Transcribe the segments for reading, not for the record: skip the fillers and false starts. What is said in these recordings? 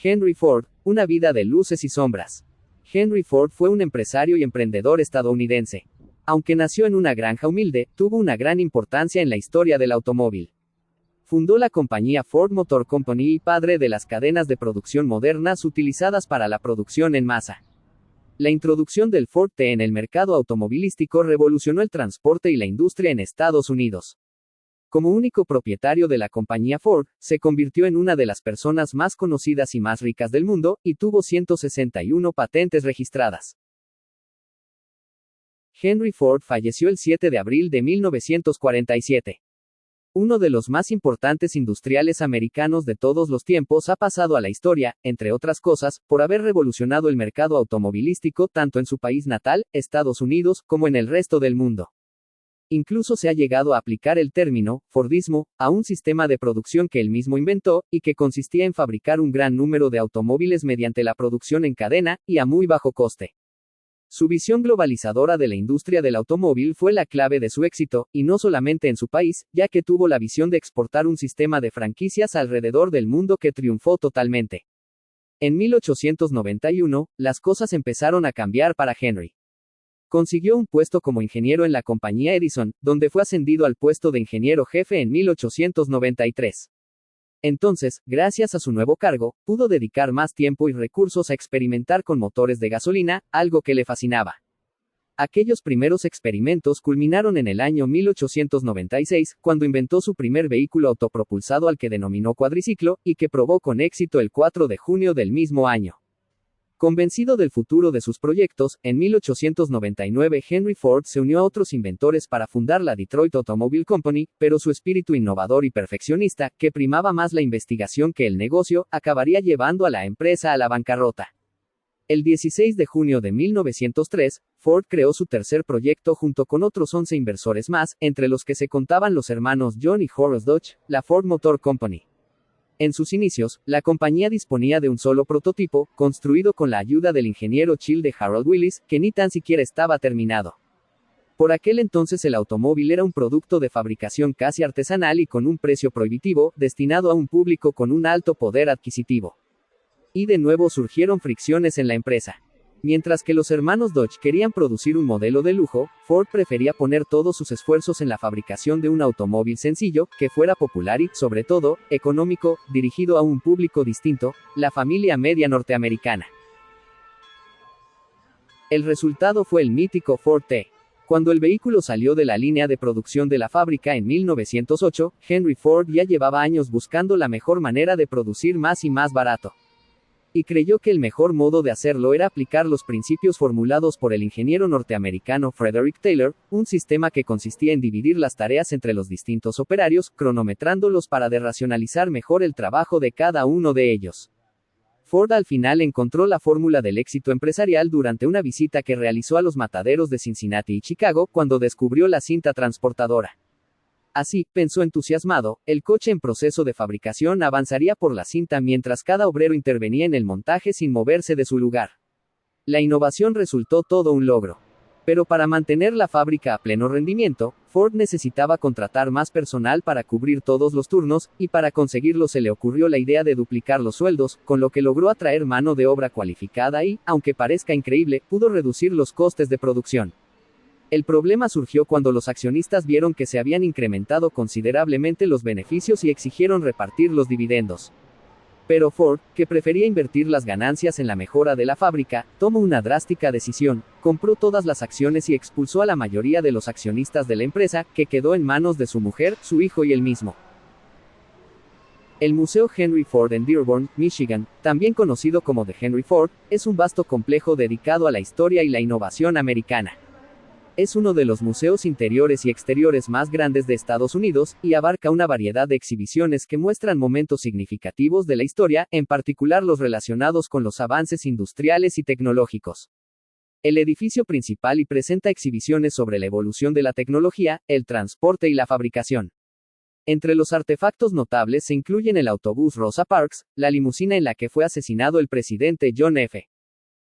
Henry Ford, una vida de luces y sombras. Henry Ford fue un empresario y emprendedor estadounidense. Aunque nació en una granja humilde, tuvo una gran importancia en la historia del automóvil. Fundó la compañía Ford Motor Company y padre de las cadenas de producción modernas utilizadas para la producción en masa. La introducción del Ford T en el mercado automovilístico revolucionó el transporte y la industria en Estados Unidos. Como único propietario de la compañía Ford, se convirtió en una de las personas más conocidas y más ricas del mundo, y tuvo 161 patentes registradas. Henry Ford falleció el 7 de abril de 1947. Uno de los más importantes industriales americanos de todos los tiempos ha pasado a la historia, entre otras cosas, por haber revolucionado el mercado automovilístico tanto en su país natal, Estados Unidos, como en el resto del mundo. Incluso se ha llegado a aplicar el término Fordismo a un sistema de producción que él mismo inventó, y que consistía en fabricar un gran número de automóviles mediante la producción en cadena, y a muy bajo coste. Su visión globalizadora de la industria del automóvil fue la clave de su éxito, y no solamente en su país, ya que tuvo la visión de exportar un sistema de franquicias alrededor del mundo que triunfó totalmente. En 1891, las cosas empezaron a cambiar para Henry. Consiguió un puesto como ingeniero en la compañía Edison, donde fue ascendido al puesto de ingeniero jefe en 1893. Entonces, gracias a su nuevo cargo, pudo dedicar más tiempo y recursos a experimentar con motores de gasolina, algo que le fascinaba. Aquellos primeros experimentos culminaron en el año 1896, cuando inventó su primer vehículo autopropulsado al que denominó cuadriciclo, y que probó con éxito el 4 de junio del mismo año. Convencido del futuro de sus proyectos, en 1899 Henry Ford se unió a otros inventores para fundar la Detroit Automobile Company, pero su espíritu innovador y perfeccionista, que primaba más la investigación que el negocio, acabaría llevando a la empresa a la bancarrota. El 16 de junio de 1903, Ford creó su tercer proyecto junto con otros 11 inversores más, entre los que se contaban los hermanos John y Horace Dodge, la Ford Motor Company. En sus inicios, la compañía disponía de un solo prototipo, construido con la ayuda del ingeniero Child de Harold Willis, que ni tan siquiera estaba terminado. Por aquel entonces el automóvil era un producto de fabricación casi artesanal y con un precio prohibitivo, destinado a un público con un alto poder adquisitivo. Y de nuevo surgieron fricciones en la empresa. Mientras que los hermanos Dodge querían producir un modelo de lujo, Ford prefería poner todos sus esfuerzos en la fabricación de un automóvil sencillo, que fuera popular y, sobre todo, económico, dirigido a un público distinto, la familia media norteamericana. El resultado fue el mítico Ford T. Cuando el vehículo salió de la línea de producción de la fábrica en 1908, Henry Ford ya llevaba años buscando la mejor manera de producir más y más barato. Y creyó que el mejor modo de hacerlo era aplicar los principios formulados por el ingeniero norteamericano Frederick Taylor, un sistema que consistía en dividir las tareas entre los distintos operarios, cronometrándolos para racionalizar mejor el trabajo de cada uno de ellos. Ford al final encontró la fórmula del éxito empresarial durante una visita que realizó a los mataderos de Cincinnati y Chicago, cuando descubrió la cinta transportadora. Así, pensó entusiasmado, el coche en proceso de fabricación avanzaría por la cinta mientras cada obrero intervenía en el montaje sin moverse de su lugar. La innovación resultó todo un logro. Pero para mantener la fábrica a pleno rendimiento, Ford necesitaba contratar más personal para cubrir todos los turnos, y para conseguirlo se le ocurrió la idea de duplicar los sueldos, con lo que logró atraer mano de obra cualificada y, aunque parezca increíble, pudo reducir los costes de producción. El problema surgió cuando los accionistas vieron que se habían incrementado considerablemente los beneficios y exigieron repartir los dividendos. Pero Ford, que prefería invertir las ganancias en la mejora de la fábrica, tomó una drástica decisión: compró todas las acciones y expulsó a la mayoría de los accionistas de la empresa, que quedó en manos de su mujer, su hijo y él mismo. El Museo Henry Ford en Dearborn, Michigan, también conocido como The Henry Ford, es un vasto complejo dedicado a la historia y la innovación americana. Es uno de los museos interiores y exteriores más grandes de Estados Unidos, y abarca una variedad de exhibiciones que muestran momentos significativos de la historia, en particular los relacionados con los avances industriales y tecnológicos. El edificio principal y presenta exhibiciones sobre la evolución de la tecnología, el transporte y la fabricación. Entre los artefactos notables se incluyen el autobús Rosa Parks, la limusina en la que fue asesinado el presidente John F.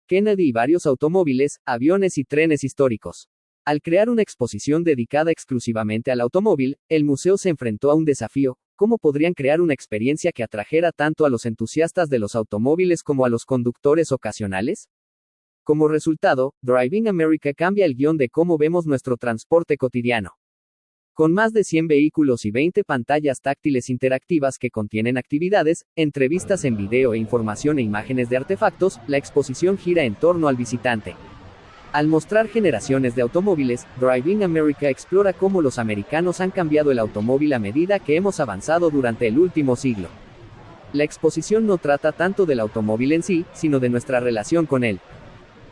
Kennedy y varios automóviles, aviones y trenes históricos. Al crear una exposición dedicada exclusivamente al automóvil, el museo se enfrentó a un desafío: ¿cómo podrían crear una experiencia que atrajera tanto a los entusiastas de los automóviles como a los conductores ocasionales? Como resultado, Driving America cambia el guión de cómo vemos nuestro transporte cotidiano. Con más de 100 vehículos y 20 pantallas táctiles interactivas que contienen actividades, entrevistas en video e información e imágenes de artefactos, la exposición gira en torno al visitante. Al mostrar generaciones de automóviles, Driving America explora cómo los americanos han cambiado el automóvil a medida que hemos avanzado durante el último siglo. La exposición no trata tanto del automóvil en sí, sino de nuestra relación con él.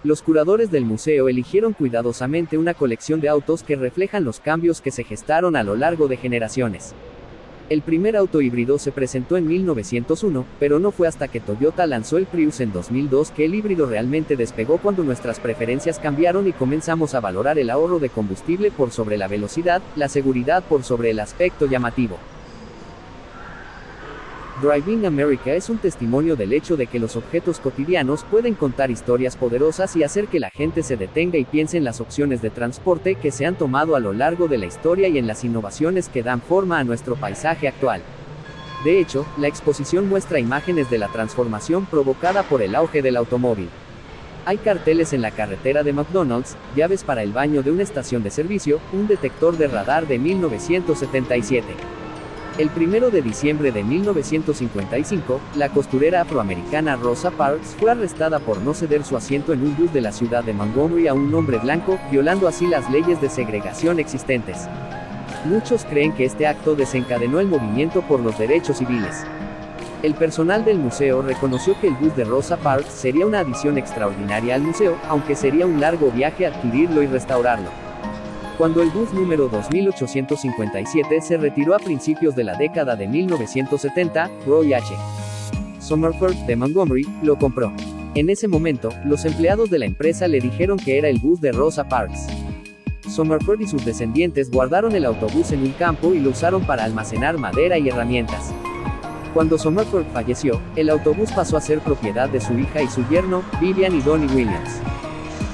Los curadores del museo eligieron cuidadosamente una colección de autos que reflejan los cambios que se gestaron a lo largo de generaciones. El primer auto híbrido se presentó en 1901, pero no fue hasta que Toyota lanzó el Prius en 2002 que el híbrido realmente despegó, cuando nuestras preferencias cambiaron y comenzamos a valorar el ahorro de combustible por sobre la velocidad, la seguridad por sobre el aspecto llamativo. Driving America es un testimonio del hecho de que los objetos cotidianos pueden contar historias poderosas y hacer que la gente se detenga y piense en las opciones de transporte que se han tomado a lo largo de la historia y en las innovaciones que dan forma a nuestro paisaje actual. De hecho, la exposición muestra imágenes de la transformación provocada por el auge del automóvil. Hay carteles en la carretera de McDonald's, llaves para el baño de una estación de servicio, un detector de radar de 1977. El 1 de diciembre de 1955, la costurera afroamericana Rosa Parks fue arrestada por no ceder su asiento en un bus de la ciudad de Montgomery a un hombre blanco, violando así las leyes de segregación existentes. Muchos creen que este acto desencadenó el movimiento por los derechos civiles. El personal del museo reconoció que el bus de Rosa Parks sería una adición extraordinaria al museo, aunque sería un largo viaje adquirirlo y restaurarlo. Cuando el bus número 2857 se retiró a principios de la década de 1970, Roy H. Somerford, de Montgomery, lo compró. En ese momento, los empleados de la empresa le dijeron que era el bus de Rosa Parks. Somerford y sus descendientes guardaron el autobús en un campo y lo usaron para almacenar madera y herramientas. Cuando Somerford falleció, el autobús pasó a ser propiedad de su hija y su yerno, Vivian y Donnie Williams.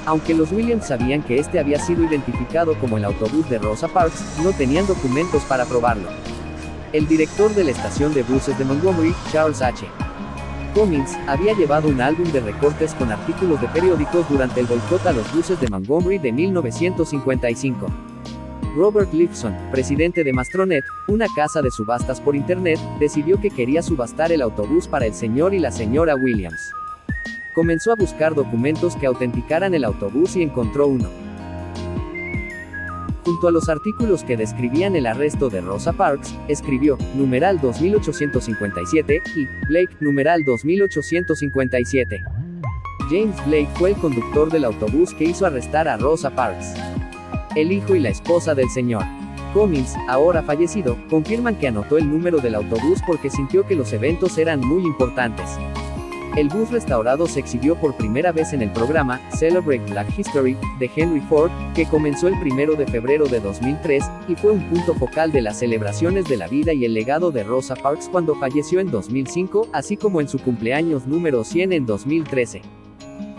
Aunque los Williams sabían que este había sido identificado como el autobús de Rosa Parks, no tenían documentos para probarlo. El director de la estación de buses de Montgomery, Charles H. Cummings, había llevado un álbum de recortes con artículos de periódicos durante el boicot a los buses de Montgomery de 1955. Robert Lifson, presidente de Mastronet, una casa de subastas por internet, decidió que quería subastar el autobús para el señor y la señora Williams. Comenzó a buscar documentos que autenticaran el autobús y encontró uno. Junto a los artículos que describían el arresto de Rosa Parks, escribió, numeral 2857, y, Blake, numeral 2857. James Blake fue el conductor del autobús que hizo arrestar a Rosa Parks. El hijo y la esposa del señor Cummings, ahora fallecido, confirman que anotó el número del autobús porque sintió que los eventos eran muy importantes. El bus restaurado se exhibió por primera vez en el programa Celebrate Black History de Henry Ford, que comenzó el 1 de febrero de 2003, y fue un punto focal de las celebraciones de la vida y el legado de Rosa Parks cuando falleció en 2005, así como en su cumpleaños número 100 en 2013.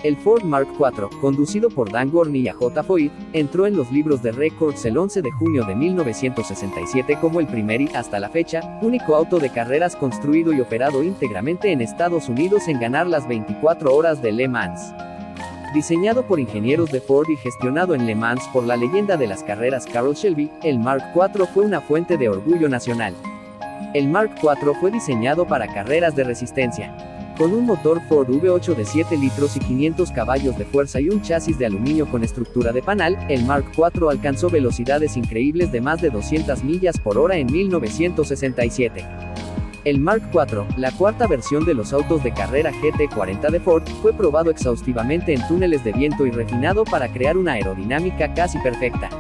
El Ford Mark IV, conducido por Dan Gorney y A.J. Foyt, entró en los libros de récords el 11 de junio de 1967 como el primer y, hasta la fecha, único auto de carreras construido y operado íntegramente en Estados Unidos en ganar las 24 horas de Le Mans. Diseñado por ingenieros de Ford y gestionado en Le Mans por la leyenda de las carreras Carroll Shelby, el Mark IV fue una fuente de orgullo nacional. El Mark IV fue diseñado para carreras de resistencia. Con un motor Ford V8 de 7 litros y 500 caballos de fuerza y un chasis de aluminio con estructura de panal, el Mark IV alcanzó velocidades increíbles de más de 200 millas por hora en 1967. El Mark IV, la cuarta versión de los autos de carrera GT40 de Ford, fue probado exhaustivamente en túneles de viento y refinado para crear una aerodinámica casi perfecta.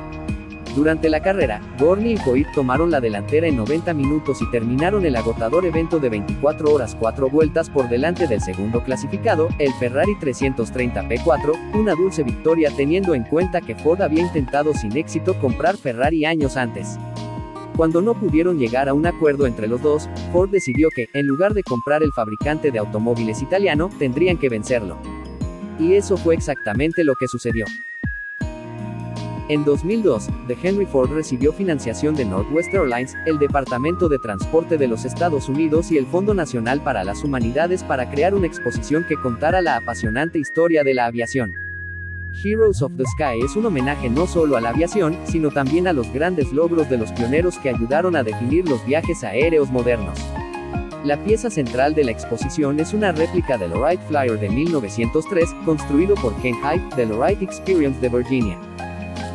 Durante la carrera, Gorney y Foyt tomaron la delantera en 90 minutos y terminaron el agotador evento de 24 horas 4 vueltas por delante del segundo clasificado, el Ferrari 330 P4, una dulce victoria teniendo en cuenta que Ford había intentado sin éxito comprar Ferrari años antes. Cuando no pudieron llegar a un acuerdo entre los dos, Ford decidió que, en lugar de comprar el fabricante de automóviles italiano, tendrían que vencerlo. Y eso fue exactamente lo que sucedió. En 2002, The Henry Ford recibió financiación de Northwest Airlines, el Departamento de Transporte de los Estados Unidos y el Fondo Nacional para las Humanidades para crear una exposición que contara la apasionante historia de la aviación. Heroes of the Sky es un homenaje no solo a la aviación, sino también a los grandes logros de los pioneros que ayudaron a definir los viajes aéreos modernos. La pieza central de la exposición es una réplica del Wright Flyer de 1903, construido por Ken Hyde, del Wright Experience de Virginia.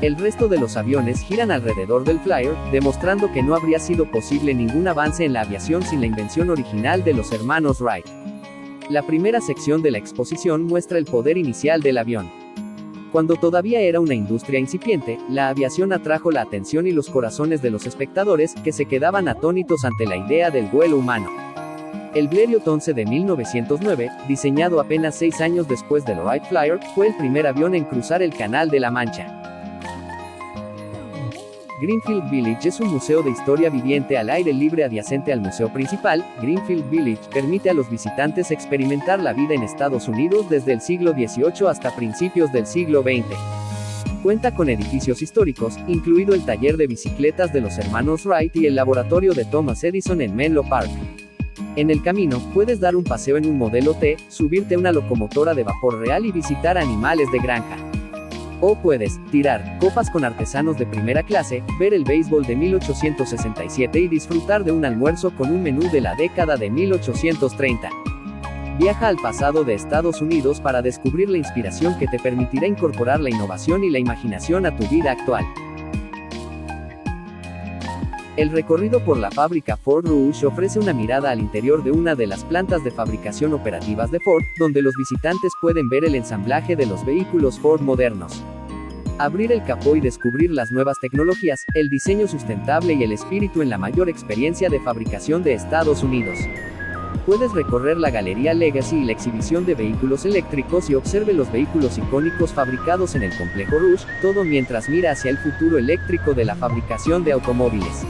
El resto de los aviones giran alrededor del Flyer, demostrando que no habría sido posible ningún avance en la aviación sin la invención original de los hermanos Wright. La primera sección de la exposición muestra el poder inicial del avión. Cuando todavía era una industria incipiente, la aviación atrajo la atención y los corazones de los espectadores, que se quedaban atónitos ante la idea del vuelo humano. El Blériot 11 de 1909, diseñado apenas 6 años después del Wright Flyer, fue el primer avión en cruzar el Canal de la Mancha. Greenfield Village es un museo de historia viviente al aire libre adyacente al museo principal. Greenfield Village permite a los visitantes experimentar la vida en Estados Unidos desde el siglo XVIII hasta principios del siglo XX. Cuenta con edificios históricos, incluido el taller de bicicletas de los hermanos Wright y el laboratorio de Thomas Edison en Menlo Park. En el camino, puedes dar un paseo en un Modelo T, subirte a una locomotora de vapor real y visitar animales de granja. O puedes tirar copas con artesanos de primera clase, ver el béisbol de 1867 y disfrutar de un almuerzo con un menú de la década de 1830. Viaja al pasado de Estados Unidos para descubrir la inspiración que te permitirá incorporar la innovación y la imaginación a tu vida actual. El recorrido por la fábrica Ford Rouge ofrece una mirada al interior de una de las plantas de fabricación operativas de Ford, donde los visitantes pueden ver el ensamblaje de los vehículos Ford modernos. Abrir el capó y descubrir las nuevas tecnologías, el diseño sustentable y el espíritu en la mayor experiencia de fabricación de Estados Unidos. Puedes recorrer la Galería Legacy y la exhibición de vehículos eléctricos y observe los vehículos icónicos fabricados en el complejo Rouge, todo mientras mira hacia el futuro eléctrico de la fabricación de automóviles.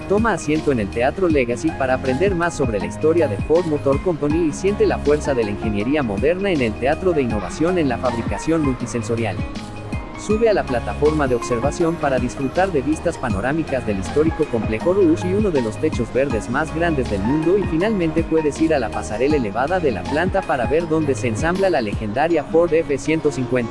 Toma asiento en el Teatro Legacy para aprender más sobre la historia de Ford Motor Company y siente la fuerza de la ingeniería moderna en el Teatro de Innovación en la fabricación multisensorial. Sube a la plataforma de observación para disfrutar de vistas panorámicas del histórico complejo Rouge y uno de los techos verdes más grandes del mundo, y finalmente puedes ir a la pasarela elevada de la planta para ver dónde se ensambla la legendaria Ford F-150.